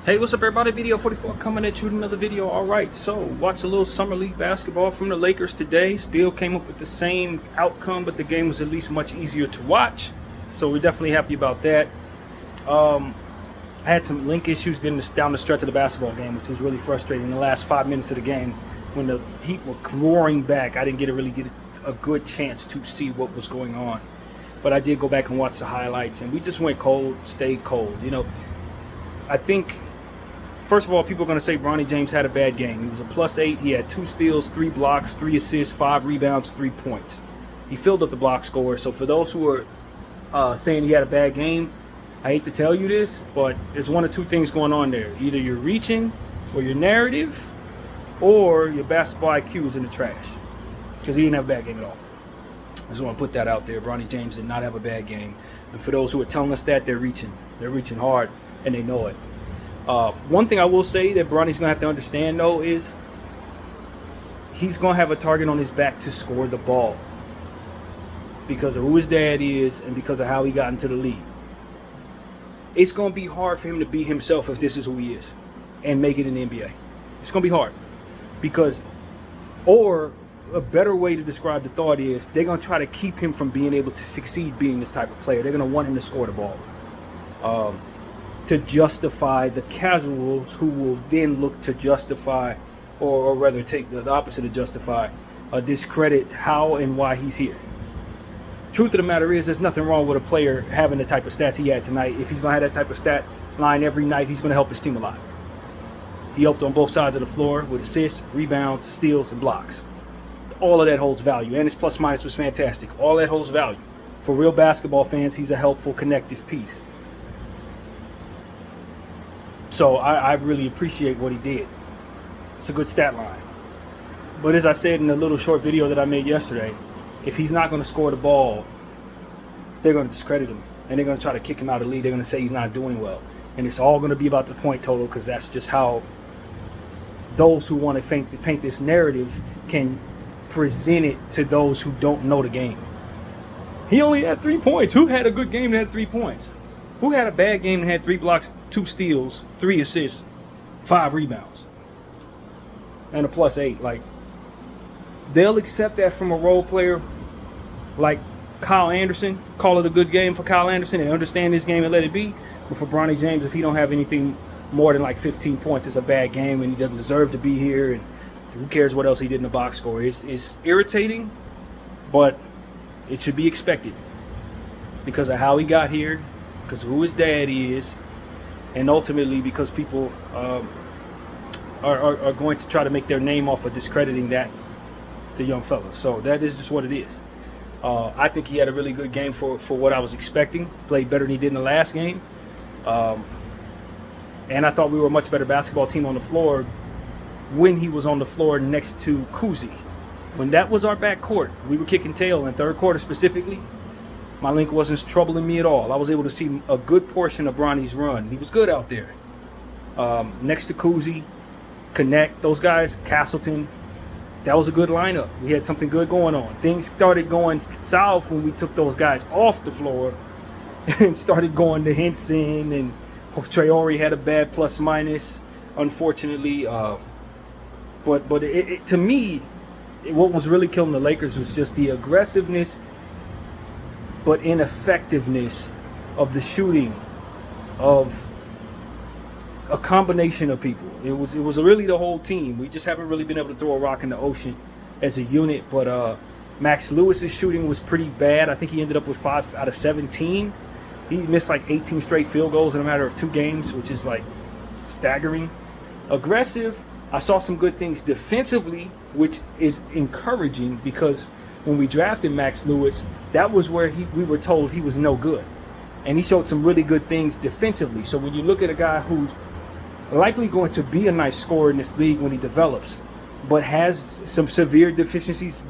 Hey, what's up everybody? Video 44 coming at you with another video. Alright, so watch a little summer league basketball from the Lakers today. Still came up with the same outcome, but the game was at least much easier to watch. So we're definitely happy about that. I had some link issues down the stretch of the basketball game, which was really frustrating. In the last 5 minutes of the game, when the Heat were roaring back, I didn't really get a good chance to see what was going on. But I did go back and watch the highlights, and we just went cold, stayed cold. You know, I think, first of all, people are going to say Bronny James had a bad game. He was a +8. He had 2 steals, 3 blocks, 3 assists, 5 rebounds, 3 points. He filled up the block score. So for those who are saying he had a bad game, I hate to tell you this, but there's one or two things going on there. Either you're reaching for your narrative or your basketball IQ is in the trash, because he didn't have a bad game at all. I just want to put that out there. Bronny James did not have a bad game. And for those who are telling us that, they're reaching. They're reaching hard, and they know it. One thing I will say that Bronny's going to have to understand, though, is he's going to have a target on his back to score the ball because of who his dad is and because of how he got into the league. It's going to be hard for him to be himself if this is who he is and make it in the NBA. It's going to be hard because, or a better way to describe the thought is, they're going to try to keep him from being able to succeed being this type of player. They're going to want him to score the ball. To justify the casuals who will then look to justify, or rather take the opposite of justify, discredit how and why he's here. Truth of the matter is, there's nothing wrong with a player having the type of stats he had tonight. If he's going to have that type of stat line every night, he's going to help his team a lot. He helped on both sides of the floor with assists, rebounds, steals, and blocks. All of that holds value, and his plus-minus was fantastic. All that holds value. For real basketball fans, he's a helpful, connective piece. So I really appreciate what he did. It's a good stat line. But as I said in the little short video that I made yesterday, if he's not going to score the ball, they're going to discredit him. And they're going to try to kick him out of the league. They're going to say he's not doing well. And it's all going to be about the point total, because that's just how those who want to paint this narrative can present it to those who don't know the game. He only had 3 points. Who had a good game and had 3 points? Who had a bad game and had 3 blocks, 2 steals, 3 assists, 5 rebounds, and a +8? Like, they'll accept that from a role player like Kyle Anderson. Call it a good game for Kyle Anderson and understand this game and let it be. But for Bronny James, if he don't have anything more than like 15 points, it's a bad game and he doesn't deserve to be here. And who cares what else he did in the box score? It's irritating, but it should be expected because of how he got here, because of who his dad is, and ultimately because people are going to try to make their name off of discrediting the young fella. So that is just what it is. I think he had a really good game for what I was expecting. Played better than he did in the last game. And I thought we were a much better basketball team on the floor when he was on the floor next to Kuzi. When that was our backcourt, we were kicking tail in third quarter specifically. My link wasn't troubling me at all. I was able to see a good portion of Bronny's run. He was good out there. Next to Kuzi, Connect, those guys, Castleton, that was a good lineup. We had something good going on. Things started going south when we took those guys off the floor and started going to Henson, and Traore had a bad plus-minus, unfortunately. But to me, what was really killing the Lakers was just the aggressiveness but ineffectiveness of the shooting of a combination of people. It was really the whole team. We just haven't really been able to throw a rock in the ocean as a unit. But Max Lewis's shooting was pretty bad. I think he ended up with 5 out of 17. He missed like 18 straight field goals in a matter of 2 games, which is like staggering. Aggressive. I saw some good things defensively, which is encouraging because when we drafted Max Lewis, that was where we were told he was no good. And he showed some really good things defensively. So when you look at a guy who's likely going to be a nice scorer in this league when he develops, but has some severe deficiencies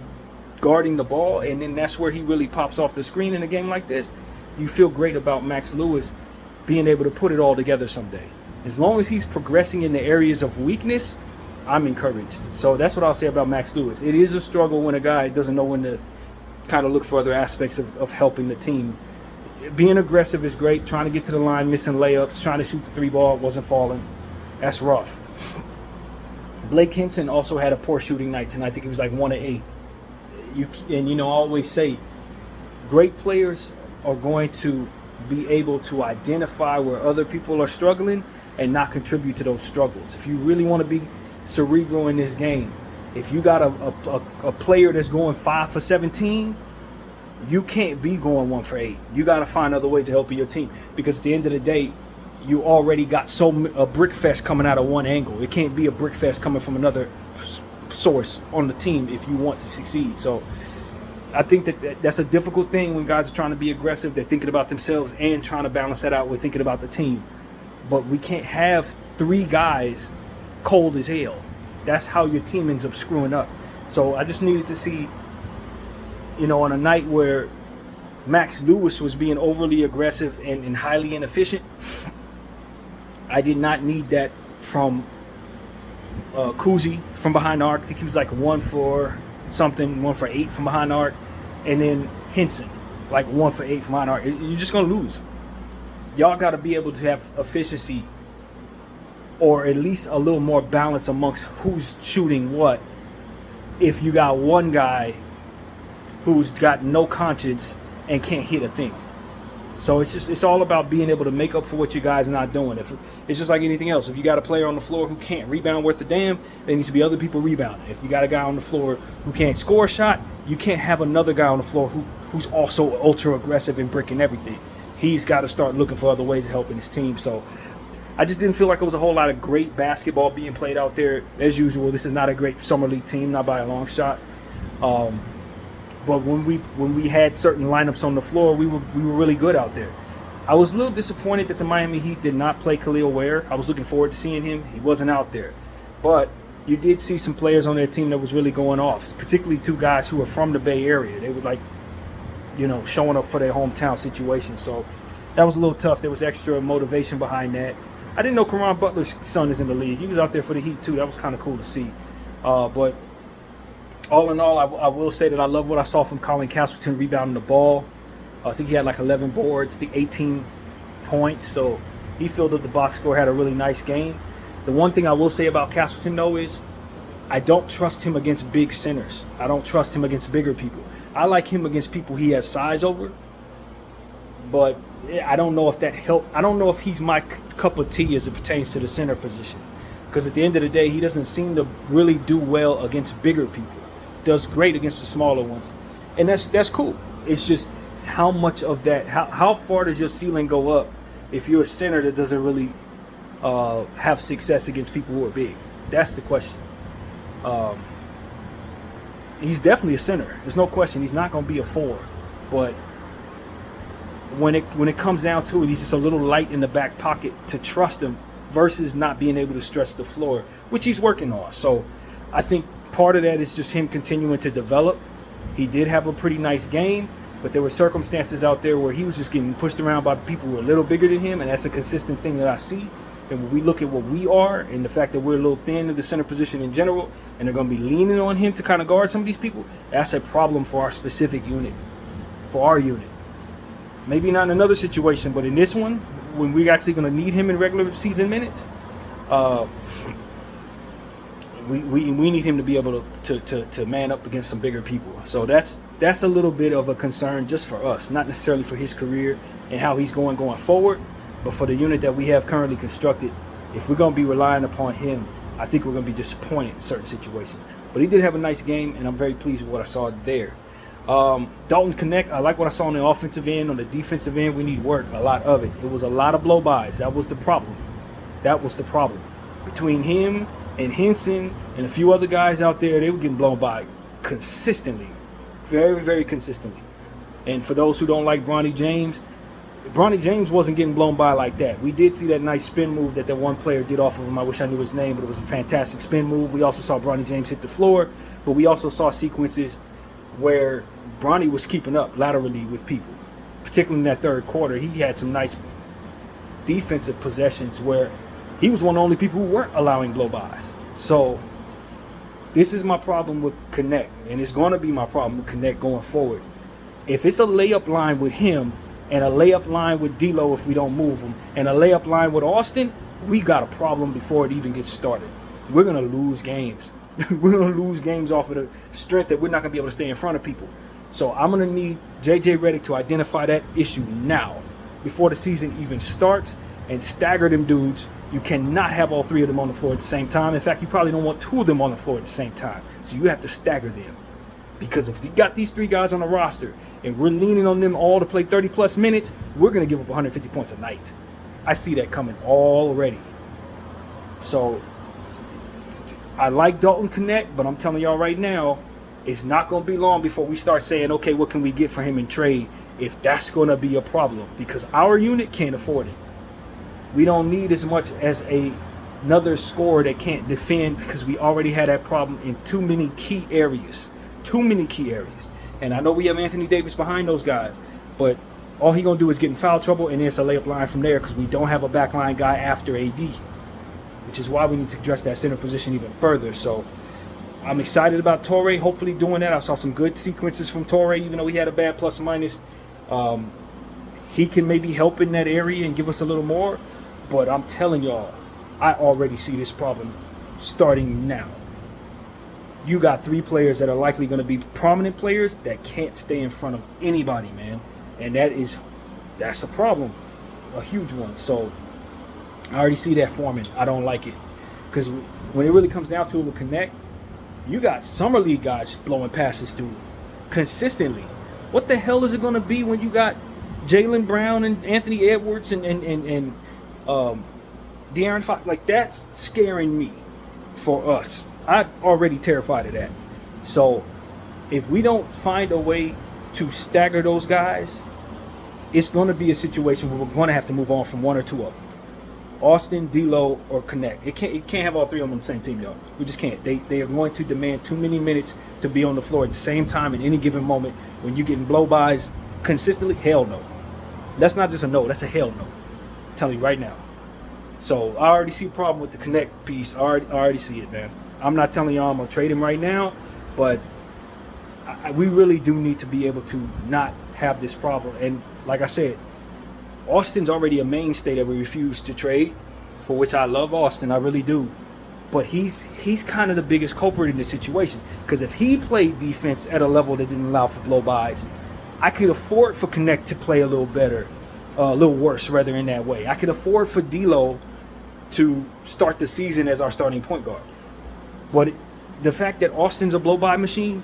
guarding the ball, and then that's where he really pops off the screen in a game like this, you feel great about Max Lewis being able to put it all together someday. As long as he's progressing in the areas of weakness, I'm encouraged. So that's what I'll say about Max Lewis. It is a struggle when a guy doesn't know when to kind of look for other aspects of helping the team. Being aggressive is great. Trying to get to the line, missing layups, trying to shoot the 3 ball, wasn't falling. That's rough. Blake Hinson also had a poor shooting night tonight. I think he was like 1 of 8. I always say, great players are going to be able to identify where other people are struggling and not contribute to those struggles. If you really want to be cerebral in this game, if you got a player that's going 5 for 17, you can't be going 1 for 8. You got to find other ways to help your team, because at the end of the day, you already got a brick fest coming out of one angle. It can't be a brick fest coming from another source on the team if you want to succeed. So I think that's a difficult thing when guys are trying to be aggressive. They're thinking about themselves and trying to balance that out with thinking about the team. But we can't have 3 guys cold as hell. That's how your team ends up screwing up. So I just needed to see, on a night where Max Lewis was being overly aggressive and highly inefficient, I did not need that from Kuzi from behind the arc. I think he was like 1 for something, 1 for 8 from behind the arc. And then Hinson, like 1 for 8 from behind the arc. You're just going to lose. Y'all got to be able to have efficiency, or at least a little more balance amongst who's shooting what, if you got one guy who's got no conscience and can't hit a thing. So it's all about being able to make up for what you guys are not doing. It's just like anything else. If you got a player on the floor who can't rebound worth a damn, there needs to be other people rebounding. If you got a guy on the floor who can't score a shot, you can't have another guy on the floor who's also ultra aggressive and bricking everything. He's got to start looking for other ways of helping his team. So I just didn't feel like it was a whole lot of great basketball being played out there. As usual, this is not a great summer league team, not by a long shot. But when we had certain lineups on the floor, we were really good out there. I was a little disappointed that the Miami Heat did not play Khalil Ware. I was looking forward to seeing him. He wasn't out there. But you did see some players on their team that was really going off, particularly 2 guys who were from the Bay Area. They were showing up for their hometown situation. So that was a little tough. There was extra motivation behind that. I didn't know Caron Butler's son is in the league. He was out there for the Heat too. That was kind of cool to see. But all in all, I will say that I love what I saw from Colin Castleton rebounding the ball. I think he had like 11 boards, 18 points. So he filled up the box score, had a really nice game. The one thing I will say about Castleton, though, is I don't trust him against big centers. I don't trust him against bigger people. I like him against people he has size over. But I don't know if that helped. I don't know if he's my cup of tea as it pertains to the center position. Because at the end of the day, he doesn't seem to really do well against bigger people. Does great against the smaller ones. And that's cool. It's just how much of that, how far does your ceiling go up if you're a center that doesn't really have success against people who are big? That's the question. He's definitely a center. There's no question. He's not going to be a 4. But when it comes down to it, he's just a little light in the back pocket to trust him versus not being able to stretch the floor, which he's working on. So I think part of that is just him continuing to develop. He did have a pretty nice game, but there were circumstances out there where he was just getting pushed around by people who are a little bigger than him, and that's a consistent thing that I see. And when we look at what we are and the fact that we're a little thin in the center position in general, and they're going to be leaning on him to kind of guard some of these people, that's a problem for our specific unit, for our unit. Maybe not in another situation, but in this one, when we're actually going to need him in regular season minutes, we need him to be able to man up against some bigger people. So that's a little bit of a concern just for us, not necessarily for his career and how he's going forward, but for the unit that we have currently constructed. If we're going to be relying upon him, I think we're going to be disappointed in certain situations. But he did have a nice game, and I'm very pleased with what I saw there. Dalton Knecht, I like what I saw on the offensive end. On the defensive end, we need work, a lot of it. It was a lot of blow-bys. That was the problem. Between him and Hinson and a few other guys out there, they were getting blown by consistently. Very, very consistently. And for those who don't like Bronny James wasn't getting blown by like that. We did see that nice spin move that one player did off of him. I wish I knew his name, but it was a fantastic spin move. We also saw Bronny James hit the floor, but we also saw sequences where Bronny was keeping up laterally with people. Particularly in that third quarter, he had some nice defensive possessions where he was one of the only people who weren't allowing blow-bys. So this is my problem with Knecht, and it's going to be my problem with Knecht going forward. If it's a layup line with him, and a layup line with D'Lo if we don't move him, and a layup line with Austin, we got a problem before it even gets started. We're going to lose games. We're going to lose games off of the strength that we're not going to be able to stay in front of people. So I'm going to need JJ Redick to identify that issue now before the season even starts and stagger them dudes. You cannot have all three of them on the floor at the same time. In fact, you probably don't want two of them on the floor at the same time. So you have to stagger them. Because if you got these three guys on the roster and we're leaning on them all to play 30-plus minutes, we're going to give up 150 points a night. I see that coming already. So I like Dalton Knecht, but I'm telling y'all right now, it's not going to be long before we start saying, okay, what can we get for him in trade if that's going to be a problem? Because our unit can't afford it. We don't need as much as another scorer that can't defend, because we already had that problem in too many key areas. Too many key areas. And I know we have Anthony Davis behind those guys, but all he going to do is get in foul trouble, and it's a layup line from there because we don't have a backline guy after AD, which is why we need to address that center position even further. So I'm excited about Torrey hopefully doing that. I saw some good sequences from Torrey, even though he had a bad plus or minus. He can maybe help in that area and give us a little more. But I'm telling y'all, I already see this problem starting now. You got three players that are likely going to be prominent players that can't stay in front of anybody, man. And that's a problem, a huge one. So I already see that forming. I don't like it. Because when it really comes down to it with Knecht, you got summer league guys blowing passes through consistently. What the hell is it going to be when you got Jaylen Brown and Anthony Edwards and De'Aaron Fox? Like, that's scaring me for us. I'm already terrified of that. So if we don't find a way to stagger those guys, it's going to be a situation where we're going to have to move on from one or two of them. Austin, D'Lo, or Knecht. It can't have all three of them on the same team, y'all. We just can't. They are going to demand too many minutes to be on the floor at the same time at any given moment. When you're getting blow-bys consistently, hell no. That's not just a no. That's a hell no. I'm telling you right now. So I already see a problem with the Knecht piece. I already see it, man. I'm not telling y'all I'm going to trade him right now, but we really do need to be able to not have this problem. And like I said, Austin's already a mainstay that we refuse to trade, for which I love Austin, I really do. But he's kind of the biggest culprit in this situation, because if he played defense at a level that didn't allow for blow-bys, I could afford for Knecht to play a little better, a little worse rather in that way. I could afford for D'Lo to start the season as our starting point guard. But the fact that Austin's a blow-by machine,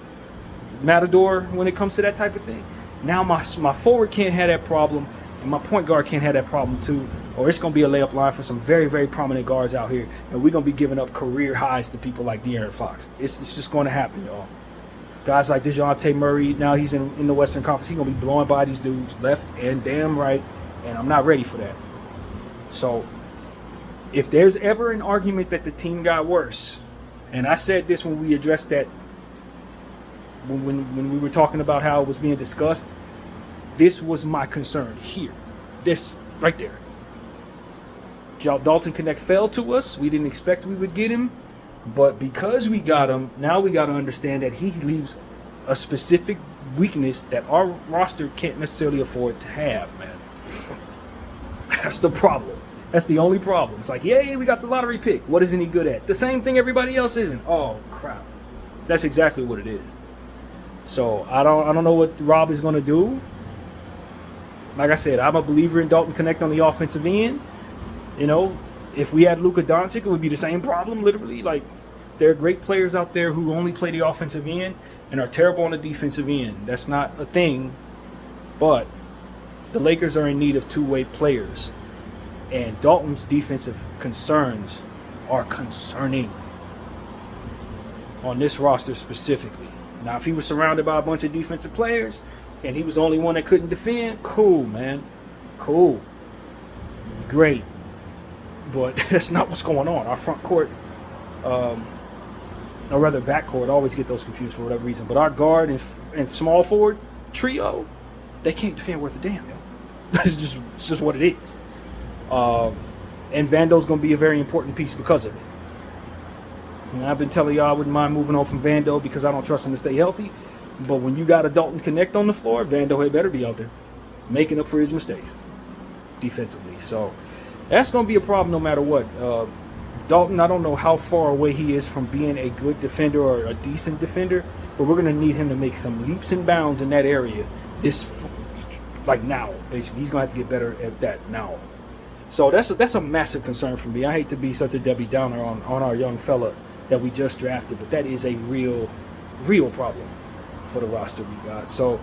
Matador, when it comes to that type of thing, now my forward can't have that problem, and my point guard can't have that problem too, or it's going to be a layup line for some very, very prominent guards out here, and we're going to be giving up career highs to people like De'Aaron Fox. It's just going to happen, y'all. Guys like DeJounte Murray, now he's in the Western Conference, he's going to be blowing by these dudes left and damn right, and I'm not ready for that. So if there's ever an argument that the team got worse, and I said this when we addressed that, when we were talking about how it was being discussed, this was my concern here. This right there. Dalton Knecht fell to us. We didn't expect we would get him. But because we got him, now we got to understand that he leaves a specific weakness that our roster can't necessarily afford to have, man. That's the problem. That's the only problem. It's like, yay, we got the lottery pick. What isn't he good at? The same thing everybody else isn't. Oh, crap. That's exactly what it is. So I don't know what Rob is going to do. Like I said, I'm a believer in Dalton Knecht on the offensive end. You know, if we had Luka Doncic, it would be the same problem, literally. Like, there are great players out there who only play the offensive end and are terrible on the defensive end. That's not a thing. But the Lakers are in need of two-way players. And Dalton's defensive concerns are concerning on this roster specifically. Now, if he was surrounded by a bunch of defensive players and he was the only one that couldn't defend, cool, man. Cool. Great. But that's not what's going on. Our front court, or rather back court, I always get those confused for whatever reason. But our guard and small forward trio, they can't defend worth a damn, yo. It's just what it is. And Vando's going to be a very important piece because of it. And I've been telling y'all I wouldn't mind moving on from Vando because I don't trust him to stay healthy. But when you got a Dalton Knecht on the floor, Vando had better be out there. making up for his mistakes defensively. So that's going to be a problem no matter what. Dalton, I don't know how far away he is from being a good defender or a decent defender, but we're going to need him to make some leaps and bounds in that area now, basically. He's going to have to get better at that now. So that's a massive concern for me. I hate to be such a Debbie Downer on our young fella that we just drafted, but that is a real problem for the roster we got. So,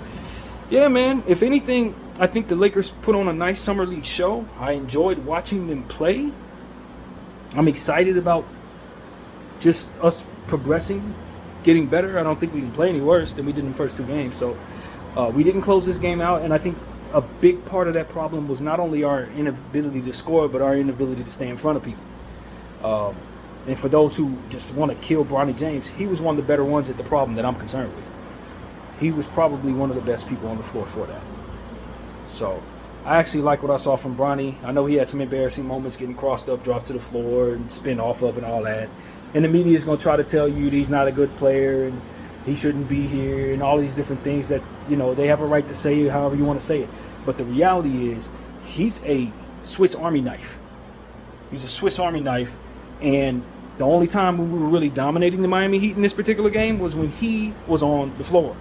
yeah, man, if anything, I think the Lakers put on a nice summer league show. I enjoyed watching them play. I'm excited about just us progressing, getting better. I don't think we can play any worse than we did in the first 2 games. So we didn't close this game out, and I think a big part of that problem was not only our inability to score, but our inability to stay in front of people. And for those who just want to kill Bronny James, he was one of the better ones at the problem that I'm concerned with. He was probably one of the best people on the floor for that. So I actually like what I saw from Bronny. I know he had some embarrassing moments getting crossed up, dropped to the floor, and spin off of and all that. And the media is going to try to tell you that he's not a good player and he shouldn't be here and all these different things that, they have a right to say it however you want to say it. But the reality is he's a Swiss Army knife. He's a Swiss Army knife. And the only time when we were really dominating the Miami Heat in this particular game was when he was on the floor.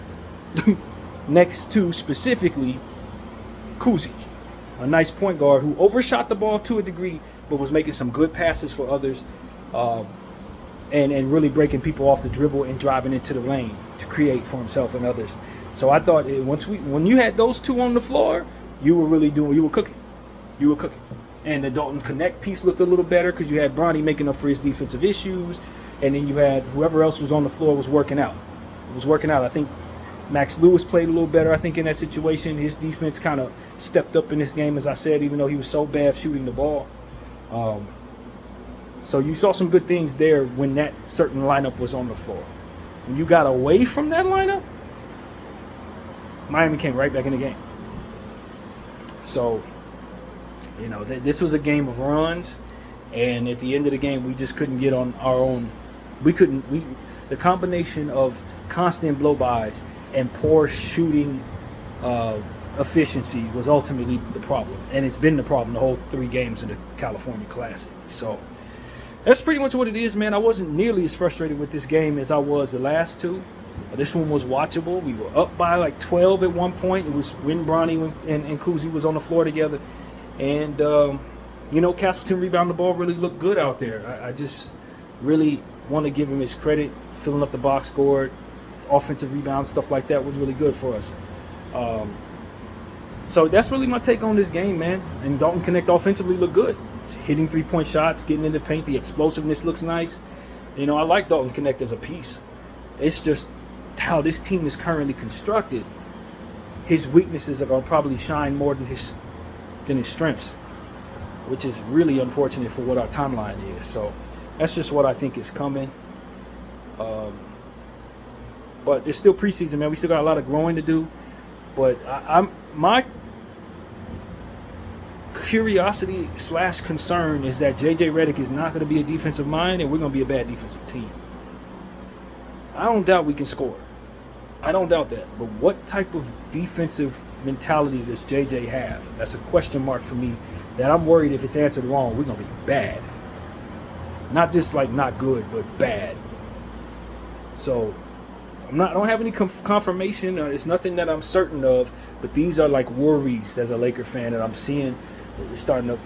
Next to, specifically, Kuzic, a nice point guard who overshot the ball to a degree, but was making some good passes for others, and really breaking people off the dribble and driving into the lane to create for himself and others. So I thought when you had those two on the floor, you were cooking. And the Dalton Connect piece looked a little better because you had Bronny making up for his defensive issues, and then you had whoever else was on the floor was working out. I think Max Lewis played a little better, I think, in that situation. His defense kind of stepped up in this game, as I said, even though he was so bad shooting the ball. So you saw some good things there when that certain lineup was on the floor. When you got away from that lineup, Miami came right back in the game. So, this was a game of runs, and at the end of the game, we just couldn't get on our own. The combination of constant blow-bys and poor shooting efficiency was ultimately the problem. And it's been the problem the whole 3 games of the California Classic. So that's pretty much what it is, man. I wasn't nearly as frustrated with this game as I was the last 2. This one was watchable. We were up by like 12 at one point. It was when Bronny and Kuzi was on the floor together. And, Castleton rebounded the ball, really looked good out there. I just really want to give him his credit, filling up the box score. Offensive rebounds, stuff like that was really good for us. So that's really my take on this game, man. And Dalton Connect offensively looked good. Hitting 3-point shots, getting in the paint, the explosiveness looks nice. I like Dalton Connect as a piece. It's just how this team is currently constructed. His weaknesses are going to probably shine more than his strengths, which is really unfortunate for what our timeline is. So that's just what I think is coming. But it's still preseason, man. We still got a lot of growing to do. But my curiosity / concern is that JJ Redick is not going to be a defensive mind, and we're going to be a bad defensive team. I don't doubt we can score. I don't doubt that. But what type of defensive mentality does JJ have? That's a question mark for me, that I'm worried if it's answered wrong, we're going to be bad. Not just like not good, but bad. So I don't have any confirmation, or it's nothing that I'm certain of, but these are like worries as a Laker fan that I'm seeing. It's starting to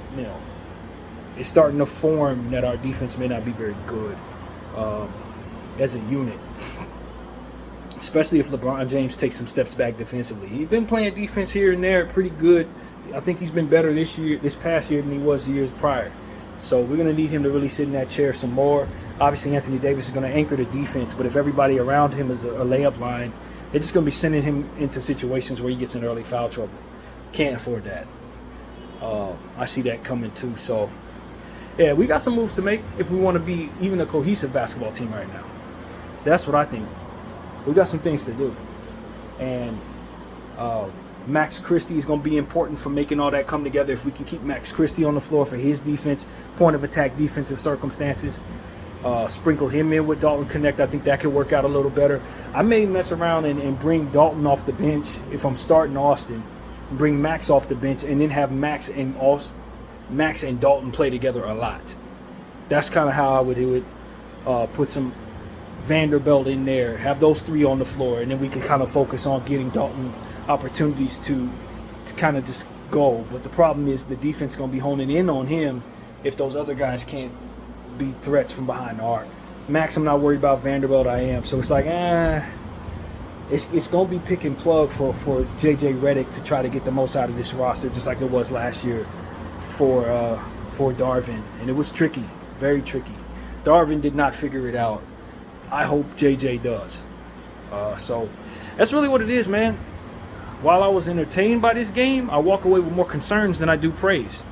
form that our defense may not be very good as a unit, especially if LeBron James takes some steps back defensively. He's been playing defense here and there pretty good. I think he's been better this past year than he was the years prior. So we're going to need him to really sit in that chair some more. Obviously, Anthony Davis is going to anchor the defense, but if everybody around him is a layup line, they're just going to be sending him into situations where he gets in early foul trouble. Can't afford that. I see that coming too. So, yeah, we got some moves to make if we want to be even a cohesive basketball team right now. That's what I think. We got some things to do. And Max Christie is going to be important for making all that come together. If we can keep Max Christie on the floor for his defense, point of attack defensive circumstances, sprinkle him in with Dalton Connect, I think that could work out a little better. I may mess around and bring Dalton off the bench if I'm starting Austin, bring Max off the bench, and then have Max and Dalton play together a lot. That's kind of how I would do it. Put some Vanderbilt in there, have those three on the floor, and then we can kind of focus on getting Dalton opportunities to kind of just go. But the problem is the defense going to be honing in on him if those other guys can't beat threats from behind the arc. Max, I'm not worried about. Vanderbilt, I am. So it's like, it's going to be pick and plug for JJ Redick to try to get the most out of this roster, just like it was last year for Darvin. And it was tricky, very tricky. Darvin did not figure it out. I hope JJ does. So that's really what it is, man. While I was entertained by this game, I walk away with more concerns than I do praise.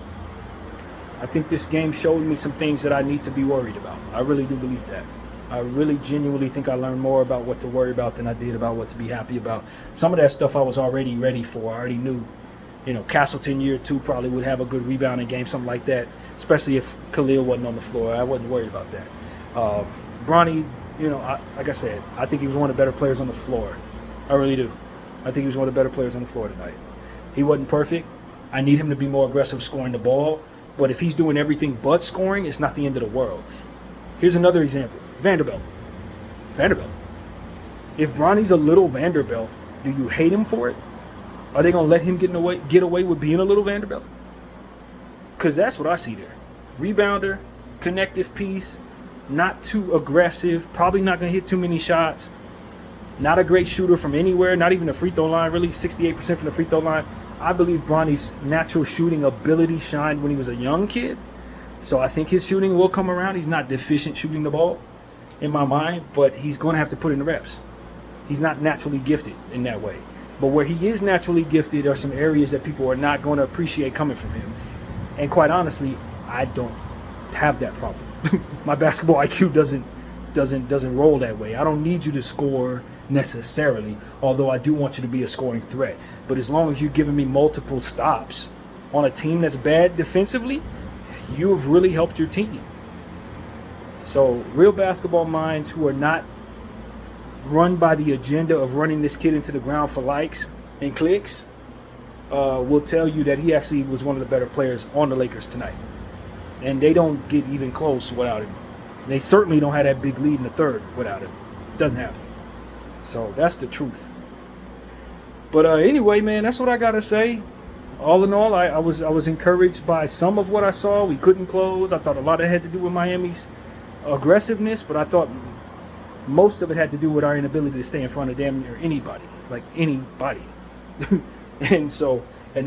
I think this game showed me some things that I need to be worried about. I really do believe that. I really genuinely think I learned more about what to worry about than I did about what to be happy about. Some of that stuff I was already ready for. I already knew. Castleton year 2 probably would have a good rebounding game, something like that, especially if Khalil wasn't on the floor. I wasn't worried about that. Bronny, like I said, I think he was one of the better players on the floor. I really do. I think he was one of the better players on the floor tonight. He wasn't perfect. I need him to be more aggressive scoring the ball. But if he's doing everything but scoring, it's not the end of the world. Here's another example. Vanderbilt. If Bronny's a little Vanderbilt, do you hate him for it? Are they going to let him get away with being a little Vanderbilt? Because that's what I see there. Rebounder, connective piece, not too aggressive, probably not going to hit too many shots, not a great shooter from anywhere, not even the free throw line, really 68% from the free throw line. I believe Bronny's natural shooting ability shined when he was a young kid. So I think his shooting will come around. He's not deficient shooting the ball in my mind, but he's going to have to put in the reps. He's not naturally gifted in that way. But where he is naturally gifted are some areas that people are not going to appreciate coming from him. And quite honestly, I don't have that problem. My basketball IQ doesn't roll that way. I don't need you to score necessarily, although I do want you to be a scoring threat. But as long as you're giving me multiple stops on a team that's bad defensively, you have really helped your team. So real basketball minds who are not run by the agenda of running this kid into the ground for likes and clicks will tell you that he actually was one of the better players on the Lakers tonight. And they don't get even close without him. They certainly don't have that big lead in the third without him. Doesn't happen. So that's the truth. But anyway, man, that's what I got to say. All in all, I was encouraged by some of what I saw. We couldn't close. I thought a lot of it had to do with Miami's aggressiveness, but I thought most of it had to do with our inability to stay in front of damn near anybody. Like anybody. And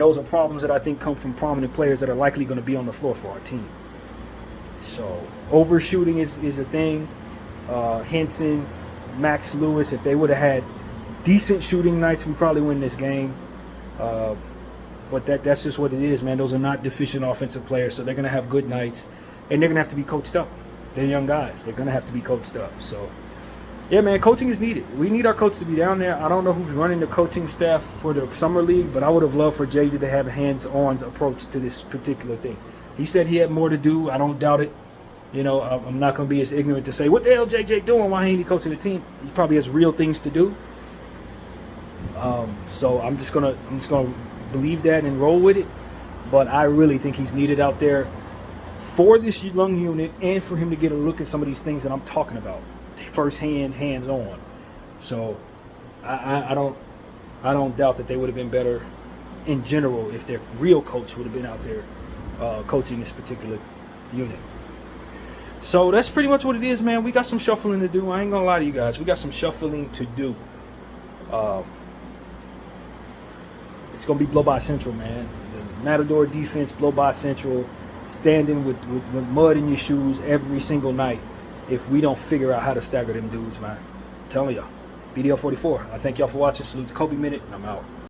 those are problems that I think come from prominent players that are likely going to be on the floor for our team. So overshooting is a thing. Henson, Max Lewis, if they would have had decent shooting nights, we probably win this game. But that's just what it is, man. Those are not deficient offensive players, so they're going to have good nights, and they're going to have to be coached up. They're young guys. They're going to have to be coached up. So, yeah, man, coaching is needed. We need our coach to be down there. I don't know who's running the coaching staff for the summer league, but I would have loved for JJ to have a hands-on approach to this particular thing. He said he had more to do. I don't doubt it. I'm not going to be as ignorant to say, what the hell JJ doing? Why ain't he coaching the team? He probably has real things to do. So I'm just gonna believe that and roll with it. But I really think he's needed out there for this young unit and for him to get a look at some of these things that I'm talking about firsthand, hands-on. So I don't doubt that they would have been better in general if their real coach would have been out there coaching this particular unit. So that's pretty much what it is, man. We got some shuffling to do. I ain't gonna lie to you guys. We got some shuffling to do. It's gonna be blow by Central, man. The Matador defense, blow by Central, standing with mud in your shoes every single night. If we don't figure out how to stagger them dudes, man. I'm telling y'all. BDL 44. I thank y'all for watching. Salute the Kobe Minute, and I'm out.